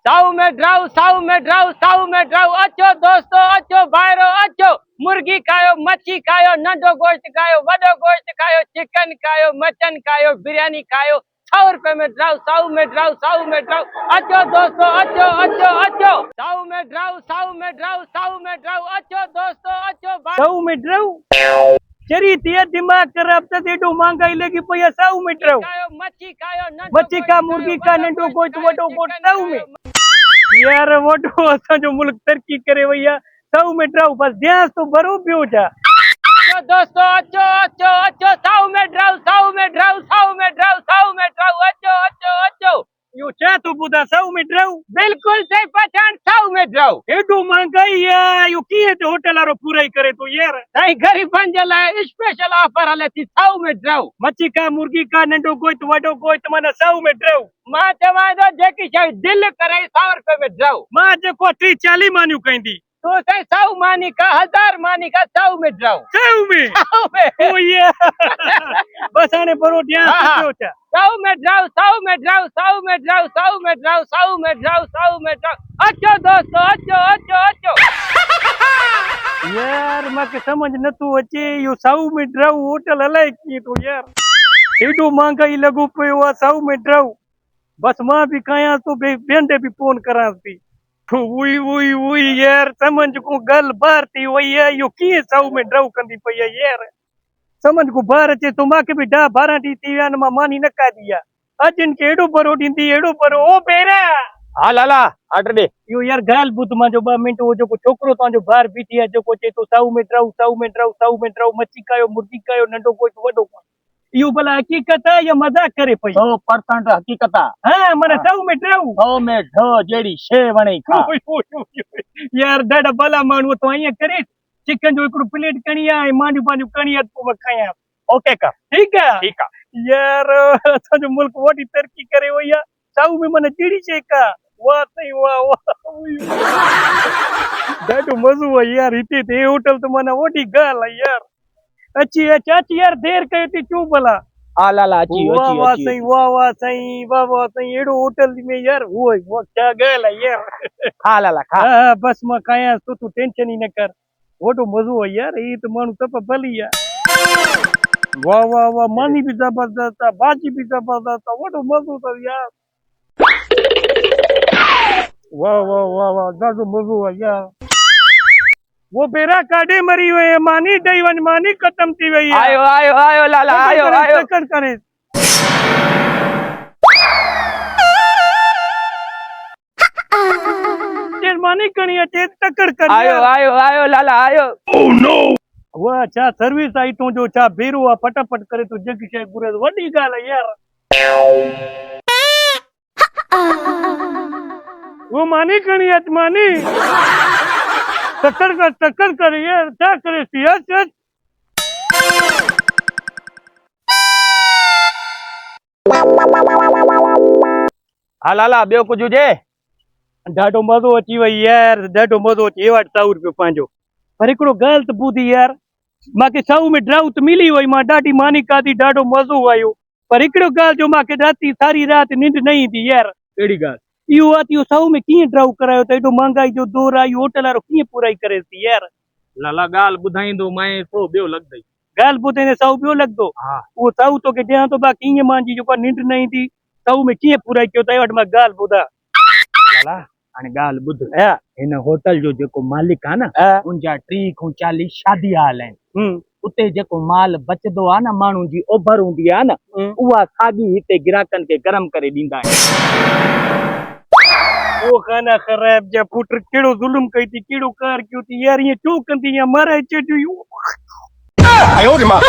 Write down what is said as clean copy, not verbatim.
साऊ में ड्राउ, साऊ में ड्राउ, साऊ में ड्राउ। अचो दोस्तों, अचो भाईरो, अचो। मुर्गी खायो, मच्छी खायो, नंढो गोश्त खायो, वडो गोश्त खायो, चिकन खायो, मटन खायो, बिरयानी खायो। 100 रुपए में ड्राउ, साऊ में ड्राउ, साऊ में ड्राउ। अचो दोस्तों, अचो अचो अचो। साऊ में ड्राउ, साऊ में ड्राउ, साऊ में ड्राउ। अचो दोस्तों, अचो साऊ में ड्राउ चरी तिया दिमाग खराब था एडो महंगाई लगी पई साऊ में ड्राउ खायो, मच्छी खायो, मच्छी का मुर्गी का नंढो गोश्त वडो गोश्त साऊ में यार वडो असा जो मुल्क तरक्की करे भैया साऊ में ड्राउ बस ध्यान तो भरो पियो जा अचो दोस्तों, अचो अचो अचो। साऊ में ड्राउ, साऊ में ड्राउ, साऊ में ड्राउ, साऊ में ड्राउ। अचो अचो अचो। यो छा तो बुधा साऊ में ड्राउ बिल्कुल सही पहचान, साऊ में ड्राउ। एडो महंगाई या यो किए तो होटल वालो पूरा ही करे तो यार साईं गरीबन जे लाइ स्पेशल ऑफर हले थी साऊ में ड्राउ। मच्छी का मुर्गी का नंढो गोश्त वडो गोश्त माना साऊ में ड्राउ मां चवां थो जेकी शइ दिल करे 100 रुपए में ड्राउ। मां जेको 30-40 मानियो कहंदी तो साईं साऊ मानी का 1000 मानी का साऊ में ड्राउ। साऊ में साऊ में ओ ये बस आने बरो ध्यान पियो जा साऊ में ड्राउ, साऊ में ड्राउ, साऊ में ड्राउ, साऊ में ड्राउ, साऊ में ड्राउ, साऊ में ड्राउ। अचो दोस्तों, अचो अचो अचो। यार माके समझ न तू अचे यो साऊ में ड्राउ होटल हलाए की तो यार एडो महंगाई लगो पियो आ साऊ में ड्राउ बस मां भी कया तो बेंदे भी फोन करा थी उई उई उई यार समझ को गल बार थी वही है यो किए साऊ में ड्राउ कंदी पई है यार समझ को बार अचे तो माके भी 10-12 डी थी न मां मानी न का दिया अज इनके एडो बरो दींदी एडो बरो ओ बेरा हा लाला ऑर्डर दे। यो यार गाल बुत मा जो 2 मिनट वो जो छोकरो तो जो बाहर बीठी है जो चे तो साऊ में ड्राउ, साऊ में ड्राउ, साऊ में ड्राउ। मच्छी खायो, मुर्गी खायो, नंढो गोश्त वडो गोश्त यो भला हकीकत है या मजाक करे पई 100% हकीकत आहे। हां मने साऊ में ड्राउ 100 में ढ जेड़ी शे वणे खा। यार ॾाढा भला माण्हू तो ईअं करे चिकन जो हिकिड़ो प्लेट खणी आ ऐं मांडियूं पांडियूं खणी आ पोइ खायां ओके का ठीक है ठीक आहे। यार असांजो मुल्क वॾी तरक़ी करे वई आहे साऊ में माना जहिड़ी शइ का वाह साईं वाह वाह ॾाढो मज़ो आहे यार हिते ते होटल त माना वॾी ॻाल्हि आहे यार अची अची यार देर कयो थी चूं भला हा लाला अची वाह वाह अची साईं वाह वाह साईं वाह वाह साईं अहिड़ो होटल में यार उहो छा ॻाल्हि आहे यार खा लाला खा। हा बस मां खायां तो तूं टेंशन ई न कर वॾो मज़ो आहे यार ही त माण्हू तप भली आहे वाह वाह वाह मानी भी जबरदस्त आहे भाजी भी जबरदस्त आहे वॾो मज़ो अथव यार वाह वाह वाह वाह ॾाढो मज़ो आहे यार वो बेरा काॾे मरी वई मानी ॾेई वञ मानी ख़तम थी वई आहे आयो आयो आयो लाला आयो आयो। तकड़ करे मानी कणी अचे तकड़ कर आयो आयो आयो लाला आयो। ओह नो वाह छा सर्विस आई तो जो छा बेरो आहे फटाफट करे तो जग शइ घुरे वॾी ॻाल्हि आहे यार वो मानी कणी अच मानी तकड़ कर यार छा करे यस हा लाला ॿियो कुझु हुजे? ॾाढो मज़ो अची वई यार ॾाढो मज़ो अची वटि 100 रुपयो पंहिंजो पर हिकिड़ो ॻाल्हि त ॿुधी यार मांखे साऊ में ड्राउ त मिली वई मां ॾाढी मानी खाधी ॾाढो मज़ो आयो पर हिकिड़ो ॻाल्हि जो मांखे राति सारी राति निंड न ईंदी यार कहिड़ी ॻाल्हि? इहो आहे इहो साऊ में कीअं ड्राउ करायो त एॾो महांगाई जो दौर आहे इहो होटल वारो कीअं पूराई करे थी यार लाला ॻाल्हि ॿुधाईंदो मैं थो ॿियो लॻंदई। ॻाल्हि ॿुधे साऊ ॿियो लॻंदो हा उहो साऊ तोखे ॾियां थो बाक़ी ईअं मुंहिंजी जेको निंड न ईंदी साऊ में कीअं पूराई कयो त वटि मां ॻाल्हि ॿुधा लाला हाणे ॻाल्हि ॿुध हा हिन होटल जो जेको मालिक आहे न हा उनजा 30 खां 40 शादी हाल आहिनि उते उते जेको माल बचंदो आहे न माण्हुनि जी ओभर हूंदी आहे न उहा साॻी हिते ग्राहकनि खे गरम करे ॾींदा आहिनि। वो खाना खराब जा पुट केड़ो जुल्म कई थी केड़ो कार क्यों थी यार ये चो कंदी या मारे चेटियो आयो रे मां